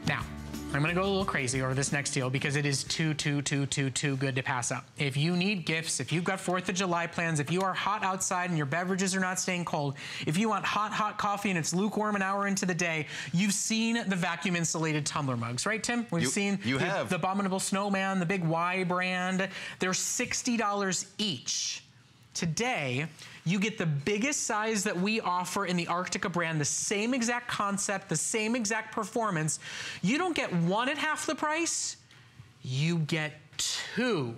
Now, I'm gonna go a little crazy over this next deal because it is too good to pass up. If you need gifts, if you've got 4th of July plans, if you are hot outside and your beverages are not staying cold, if you want hot coffee and it's lukewarm an hour into the day, you've seen the vacuum insulated tumbler mugs, right, Tim? We've seen the Abominable Snowman, the big Y brand. They're $60 each. Today, you get the biggest size that we offer in the Arctica brand, the same exact concept, the same exact performance. You don't get one at half the price, you get 2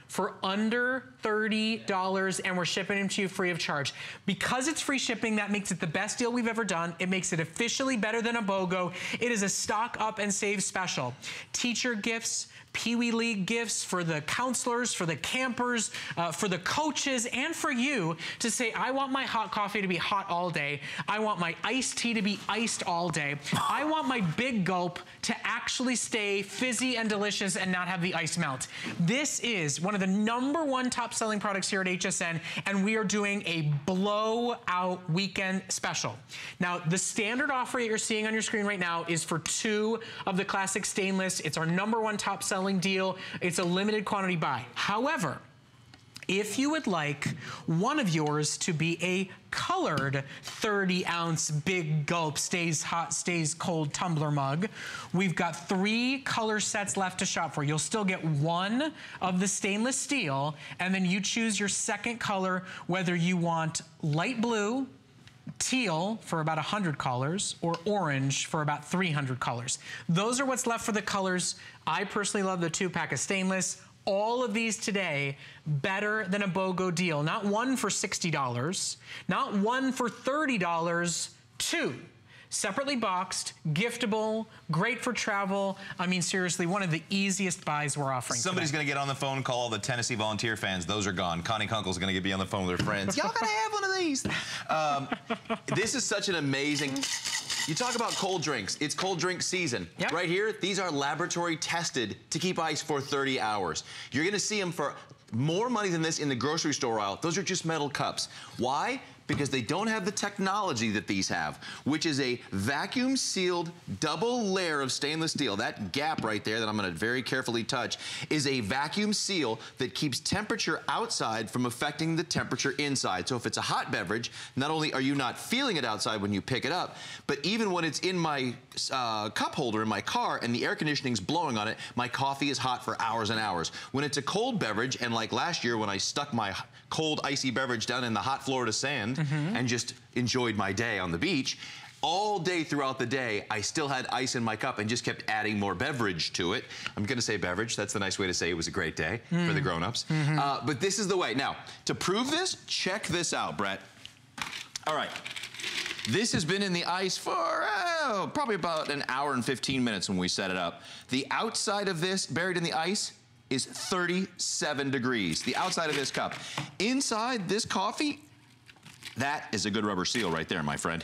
for under $30, and we're shipping them to you free of charge. Because it's free shipping, that makes it the best deal we've ever done. It makes it officially better than a BOGO. It is a stock up and save special. Teacher gifts, Pee Wee League gifts for the counselors, for the campers, for the coaches, and for you to say, I want my hot coffee to be hot all day. I want my iced tea to be iced all day. I want my big gulp to actually stay fizzy and delicious and not have the ice melt. This is one of the #1 top selling products here at HSN, and we are doing a blowout weekend special. Now, the standard offer that you're seeing on your screen right now is for 2 of the classic stainless. It's our #1 top selling deal. It's a limited quantity buy. However, if you would like one of yours to be a colored 30-ounce big gulp stays hot, stays cold tumbler mug, we've got 3 color sets left to shop for. You'll still get 1 of the stainless steel, and then you choose your second color, whether you want light blue, teal for about 100 colors, or orange for about 300 colors. Those are what's left for the colors. I personally love the 2-pack of stainless. All of these today, better than a BOGO deal. Not 1 for $60, not 1 for $30, 2. Separately boxed, giftable, great for travel. I mean, seriously, one of the easiest buys we're offering. Somebody's going to get on the phone, call all the Tennessee Volunteer fans. Those are gone. Connie Kunkel's going to be on the phone with her friends. Y'all got to have one of these. This is such an amazing... You talk about cold drinks. It's cold drink season. Yep. Right here, these are laboratory tested to keep ice for 30 hours. You're going to see them for more money than this in the grocery store aisle. Those are just metal cups. Why? Because they don't have the technology that these have, which is a vacuum sealed double layer of stainless steel. That gap right there that I'm gonna very carefully touch is a vacuum seal that keeps temperature outside from affecting the temperature inside. So if it's a hot beverage, not only are you not feeling it outside when you pick it up, but even when it's in my cup holder in my car and the air conditioning's blowing on it, my coffee is hot for hours and hours. When it's a cold beverage, and like last year when I stuck my cold icy beverage down in the hot Florida sand and just enjoyed my day on the beach, all day throughout the day, I still had ice in my cup and just kept adding more beverage to it. I'm gonna say beverage, that's the nice way to say it was a great day for the grown-ups. But this is the way. Now, to prove this, check this out, Brett. All right. This has been in the ice for probably about an hour and 15 minutes when we set it up. The outside of this, buried in the ice, is 37 degrees. The outside of this cup. Inside this coffee, that is a good rubber seal right there, my friend.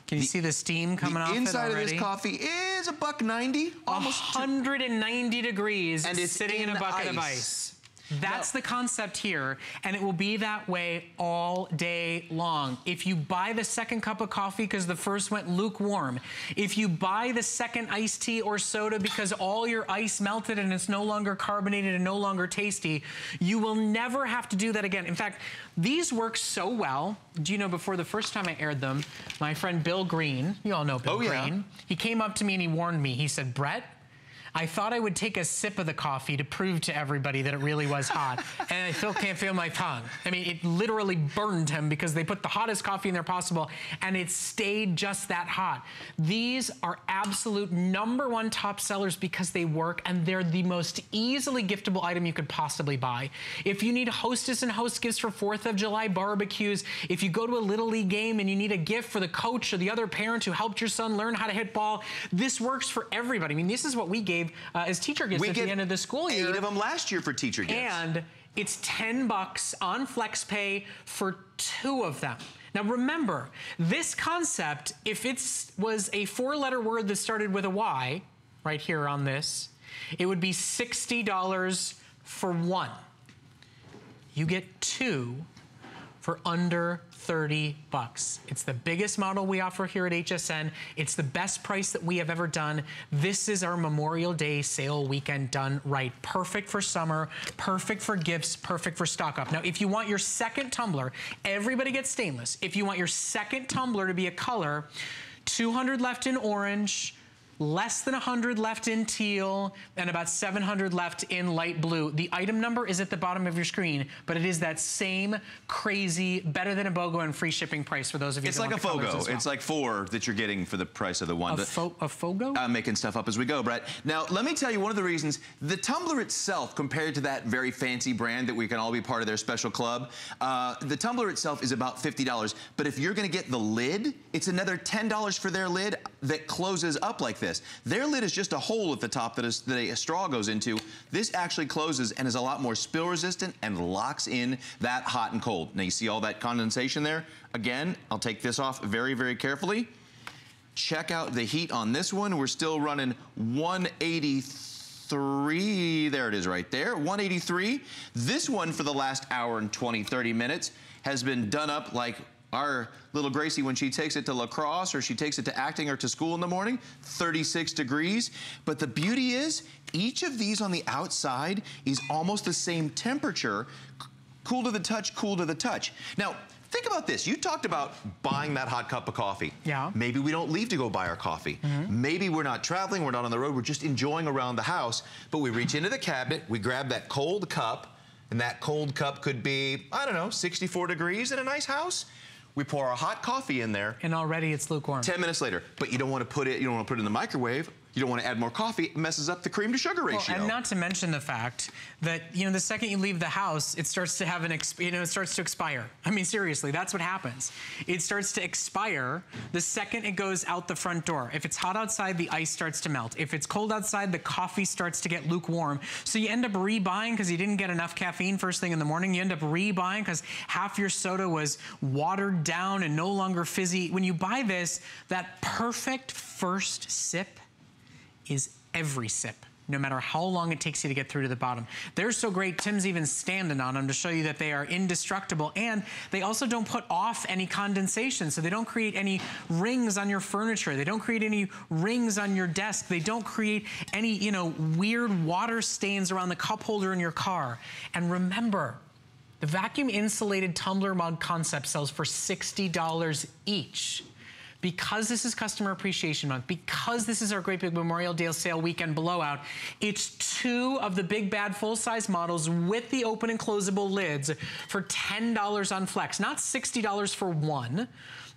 Can you see the steam coming off it already? The inside of this coffee is $1.90, almost 190 degrees, and it's sitting in a bucket of ice. That's the concept here, and it will be that way all day long. If you buy the second cup of coffee because the first went lukewarm, if you buy the second iced tea or soda because all your ice melted and it's no longer carbonated and no longer tasty, you will never have to do that again. In fact, these work so well. Do you know, before the first time I aired them, my friend Bill Green, you all know Bill Green, he came up to me and he warned me. He said, Brett, I thought I would take a sip of the coffee to prove to everybody that it really was hot. And I still can't feel my tongue. I mean, it literally burned him because they put the hottest coffee in there possible and it stayed just that hot. These are absolute #1 top sellers because they work and they're the most easily giftable item you could possibly buy. If you need hostess and host gifts for 4th of July barbecues, if you go to a Little League game and you need a gift for the coach or the other parent who helped your son learn how to hit ball, this works for everybody. I mean, this is what we gave as teacher gifts at the end of the school year. 8 of them last year for teacher gifts. And it's $10 on FlexPay for 2 of them. Now remember, this concept, if it was a 4-letter word that started with a Y, right here on this, it would be $60 for 1. You get 2 for under 30 bucks. It's the biggest model we offer here at HSN. It's the best price that we have ever done. This is our Memorial Day sale weekend done right. Perfect for summer, perfect for gifts, perfect for stock up. Now, if you want your second tumbler, everybody gets stainless. If you want your second tumbler to be a color, 200 left in orange, less than 100 left in teal, and about 700 left in light blue. The item number is at the bottom of your screen, but it is that same crazy, better than a BOGO and free shipping price for those of you It's that like want a the colors FOGO. as well. It's like 4 that you're getting for the price of the one. A FOGO? I'm making stuff up as we go, Brett. Now, let me tell you one of the reasons. The tumbler itself, compared to that very fancy brand that we can all be part of their special club, the tumbler itself is about $50. But if you're going to get the lid, it's another $10 for their lid that closes up like this. Their lid is just a hole at the top that a straw goes into. This actually closes and is a lot more spill resistant and locks in that hot and cold. Now you see all that condensation there? Again, I'll take this off very, very carefully. Check out the heat on this one. We're still running 183. There it is right there, 183. This one for the last hour and 20, 30 minutes has been done up like our little Gracie when she takes it to lacrosse or she takes it to acting or to school in the morning, 36 degrees. But the beauty is each of these on the outside is almost the same temperature, cool to the touch, cool to the touch. Now, think about this. You talked about buying that hot cup of coffee. Yeah. Maybe we don't leave to go buy our coffee. Maybe we're not traveling, we're not on the road, we're just enjoying around the house, but we reach into the cabinet, we grab that cold cup, and that cold cup could be, I don't know, 64 degrees in a nice house. We pour our hot coffee in there. And already it's lukewarm. 10 minutes later. But you don't want to put it, in the microwave. You don't want to add more coffee. It messes up the cream to sugar ratio. And not to mention the fact that, the second you leave the house, it starts to have it starts to expire. I mean, seriously, that's what happens. It starts to expire the second it goes out the front door. If it's hot outside, the ice starts to melt. If it's cold outside, the coffee starts to get lukewarm. So you end up rebuying because you didn't get enough caffeine first thing in the morning. You end up rebuying because half your soda was watered down and no longer fizzy. When you buy this, that perfect first sip is every sip, no matter how long it takes you to get through to the bottom. They're so great, Tim's even standing on them to show you that they are indestructible, and they also don't put off any condensation, so they don't create any rings on your furniture. They don't create any rings on your desk. They don't create any, weird water stains around the cup holder in your car. And remember, the vacuum insulated tumbler mug concept sells for $60 each. Because this is Customer Appreciation Month, because this is our great big Memorial Day sale weekend blowout, it's 2 of the big bad full-size models with the open and closable lids for $10 on Flex. Not $60 for one,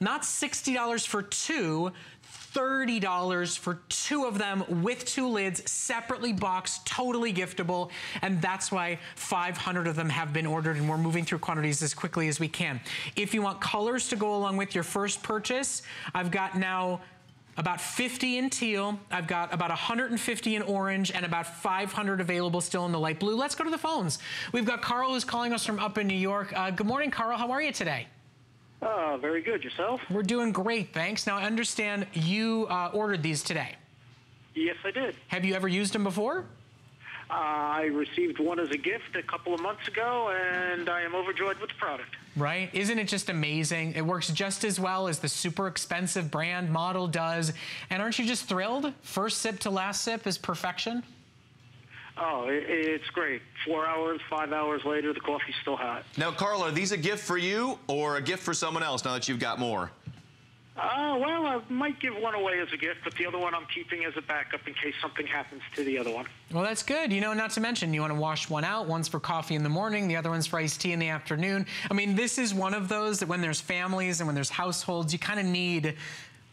not $60 for 2, $30 for 2 of them with 2 lids, separately boxed, totally giftable, and that's why 500 of them have been ordered, and we're moving through quantities as quickly as we can. If you want colors to go along with your first purchase, I've got now about 50 in teal, I've got about 150 in orange, and about 500 available still in the light blue. Let's go to the phones. We've got Carl who's calling us from up in New York. Good morning, Carl. How are you today? Very good. Yourself? We're doing great, thanks. Now, I understand you ordered these today. Yes, I did. Have you ever used them before? I received one as a gift a couple of months ago, and I am overjoyed with the product. Right? Isn't it just amazing? It works just as well as the super expensive brand model does. And aren't you just thrilled? First sip to last sip is perfection. Oh, it's great. 4 hours, 5 hours later, the coffee's still hot. Now, Carl, are these a gift for you or a gift for someone else now that you've got more? Well, I might give one away as a gift, but the other one I'm keeping as a backup in case something happens to the other one. Well, that's good. Not to mention, you want to wash one out. One's for coffee in the morning. The other one's for iced tea in the afternoon. I mean, this is one of those that when there's families and when there's households, you kind of need...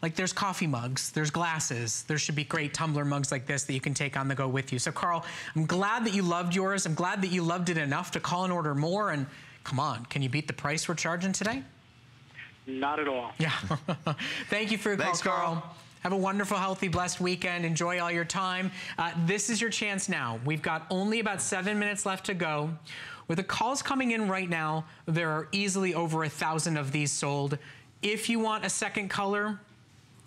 Like there's coffee mugs, there's glasses. There should be great tumbler mugs like this that you can take on the go with you. So Carl, I'm glad that you loved yours. I'm glad that you loved it enough to call and order more. And come on, can you beat the price we're charging today? Not at all. Yeah. Thank you for your Thanks, call, Carl. Have a wonderful, healthy, blessed weekend. Enjoy all your time. This is your chance now. We've got only about 7 minutes left to go. With the calls coming in right now, there are easily over 1,000 of these sold. If you want a second color,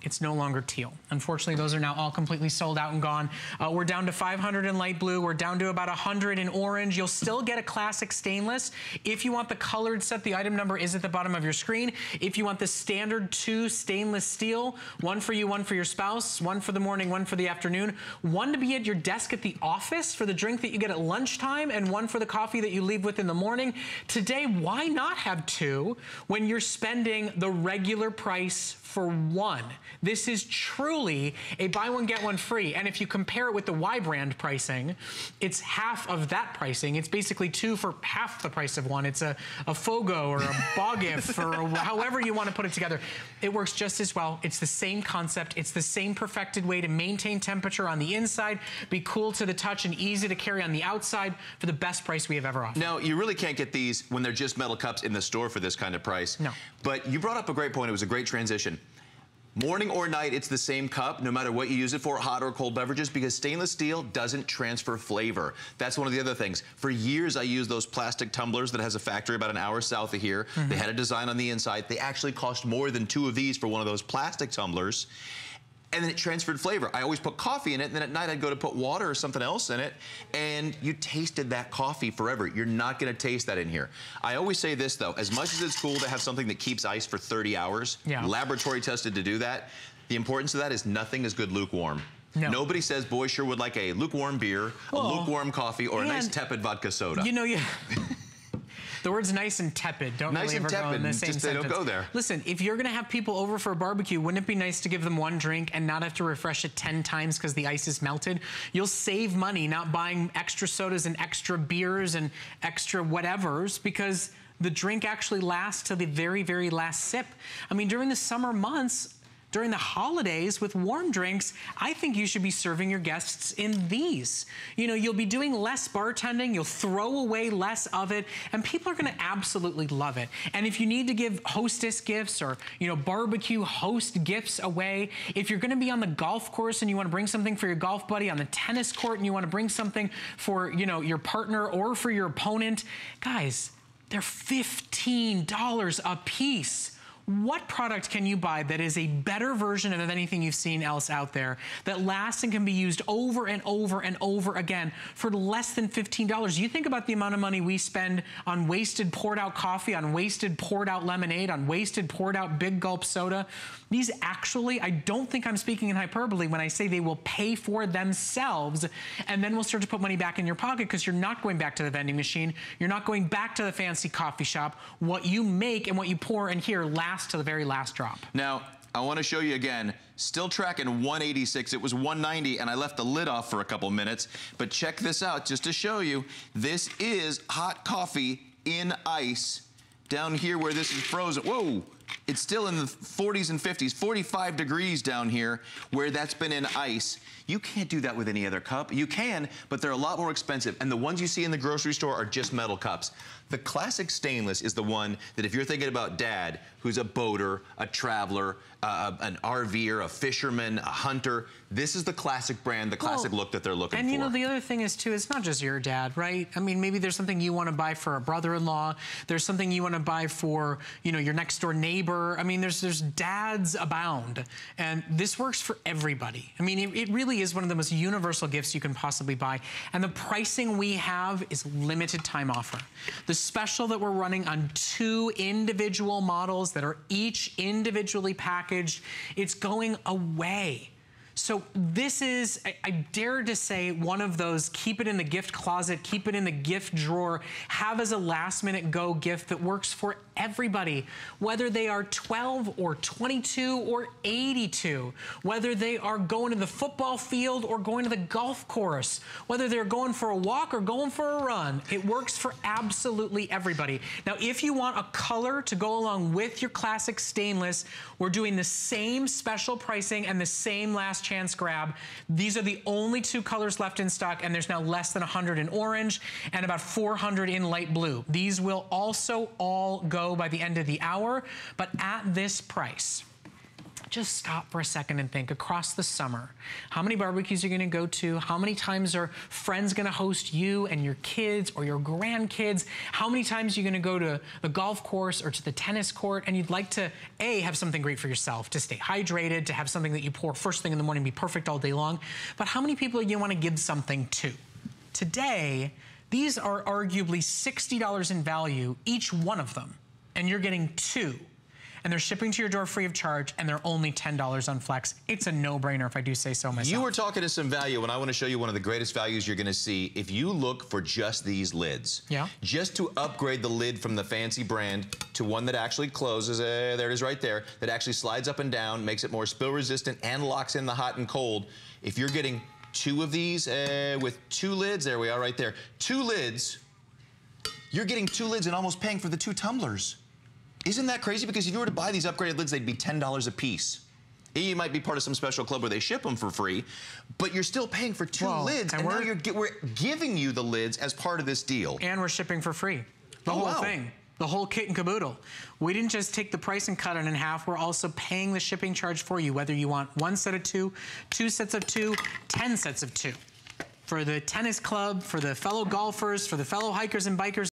it's no longer teal. Unfortunately, those are now all completely sold out and gone. We're down to 500 in light blue. We're down to about 100 in orange. You'll still get a classic stainless. If you want the colored set, the item number is at the bottom of your screen. If you want the standard 2 stainless steel, one for you, one for your spouse, one for the morning, one for the afternoon, one to be at your desk at the office for the drink that you get at lunchtime, and one for the coffee that you leave with in the morning. Today, why not have 2 when you're spending the regular price for 1? This is truly a buy one, get one free. And if you compare it with the Y brand pricing, it's half of that pricing. It's basically 2 for half the price of 1. It's a Fogo or a Bogif or however you want to put it together. It works just as well. It's the same concept. It's the same perfected way to maintain temperature on the inside, be cool to the touch and easy to carry on the outside for the best price we have ever offered. Now, you really can't get these when they're just metal cups in the store for this kind of price. No. But you brought up a great point. It was a great transition. Morning or night, it's the same cup, no matter what you use it for, hot or cold beverages, because stainless steel doesn't transfer flavor. That's one of the other things. For years, I used those plastic tumblers that has a factory about an hour south of here. They had a design on the inside. They actually cost more than 2 of these for one of those plastic tumblers. And then it transferred flavor. I always put coffee in it, and then at night I'd go to put water or something else in it, and you tasted that coffee forever. You're not gonna taste that in here. I always say this though, as much as it's cool to have something that keeps ice for 30 hours, laboratory tested to do that, the importance of that is nothing is good lukewarm. No. Nobody says, boy, sure would like a lukewarm beer, a lukewarm coffee, or a nice tepid vodka soda. You know, the words nice and tepid don't really ever go in the same sentence. They don't go there. Listen, if you're gonna have people over for a barbecue, wouldn't it be nice to give them 1 drink and not have to refresh it 10 times because the ice is melted? You'll save money not buying extra sodas and extra beers and extra whatevers because the drink actually lasts to the very, very last sip. I mean, during the summer months, during the holidays with warm drinks, I think you should be serving your guests in these. You know, you'll be doing less bartending, you'll throw away less of it, and people are gonna absolutely love it. And if you need to give hostess gifts or, you know, barbecue host gifts away, if you're gonna be on the golf course and you wanna bring something for your golf buddy, on the tennis court and you wanna bring something for, you know, your partner or for your opponent, guys, they're $15 a piece. What product can you buy that is a better version of anything you've seen else out there that lasts and can be used over and over and over again for less than $15? You think about the amount of money we spend on wasted poured out coffee, on wasted poured out lemonade, on wasted poured out big gulp soda. These actually, I don't think I'm speaking in hyperbole when I say they will pay for themselves, and then we'll start to put money back in your pocket because you're not going back to the vending machine. You're not going back to the fancy coffee shop. What you make and what you pour in here lasts to the very last drop. Now, I want to show you again, still tracking 186. It was 190 and I left the lid off for a couple minutes, but check this out just to show you. This is hot coffee in ice down here where this is frozen. Whoa, it's still in the 40s and 50s, 45 degrees down here where that's been in ice. You can't do that with any other cup. You can, but they're a lot more expensive. And the ones you see in the grocery store are just metal cups. The classic stainless is the one that if you're thinking about dad, who's a boater, a traveler, an RVer, a fisherman, a hunter, this is the classic brand, the classic look that they're looking for. And you know, the other thing is too, it's not just your dad, right? I mean, maybe there's something you want to buy for a brother-in-law. There's something you want to buy for, you know, your next door neighbor. I mean, there's dads abound. And this works for everybody. I mean, it really is one of the most universal gifts you can possibly buy. And the pricing we have is limited time offer. The special that we're running on 2 individual models that are each individually packaged, it's going away. So this is, I dare to say, one of those keep it in the gift closet, keep it in the gift drawer, have as a last minute go gift that works for everybody, whether they are 12 or 22 or 82, whether they are going to the football field or going to the golf course, whether they're going for a walk or going for a run. It works for absolutely everybody. Now, if you want a color to go along with your classic stainless, we're doing the same special pricing and the same last chance grab. These are the only 2 colors left in stock, and there's now less than 100 in orange and about 400 in light blue. These will also all go by the end of the hour, but at this price, just stop for a second and think across the summer. How many barbecues are you gonna go to? How many times are friends gonna host you and your kids or your grandkids? How many times are you gonna go to the golf course or to the tennis court? And you'd like to, A, have something great for yourself, to stay hydrated, to have something that you pour first thing in the morning, be perfect all day long. But how many people do you wanna give something to? Today, these are arguably $60 in value, each one of them. And you're getting 2. And they're shipping to your door free of charge, and they're only $10 on Flex. It's a no-brainer if I do say so myself. You were talking to some value, and I want to show you one of the greatest values you're going to see if you look for just these lids. Yeah. Just to upgrade the lid from the fancy brand to one that actually closes, there it is right there, that actually slides up and down, makes it more spill resistant, and locks in the hot and cold. If you're getting 2 of these with 2 lids, there we are right there, 2 lids, you're getting 2 lids and almost paying for the 2 tumblers. Isn't that crazy? Because if you were to buy these upgraded lids, they'd be $10 a piece. You might be part of some special club where they ship them for free, but you're still paying for 2 lids, and now we're giving you the lids as part of this deal. And we're shipping for free. The whole thing. The whole kit and caboodle. We didn't just take the price and cut it in half. We're also paying the shipping charge for you, whether you want 1 set of 2, 2 sets of 2, 10 sets of 2. For the tennis club, for the fellow golfers, for the fellow hikers and bikers,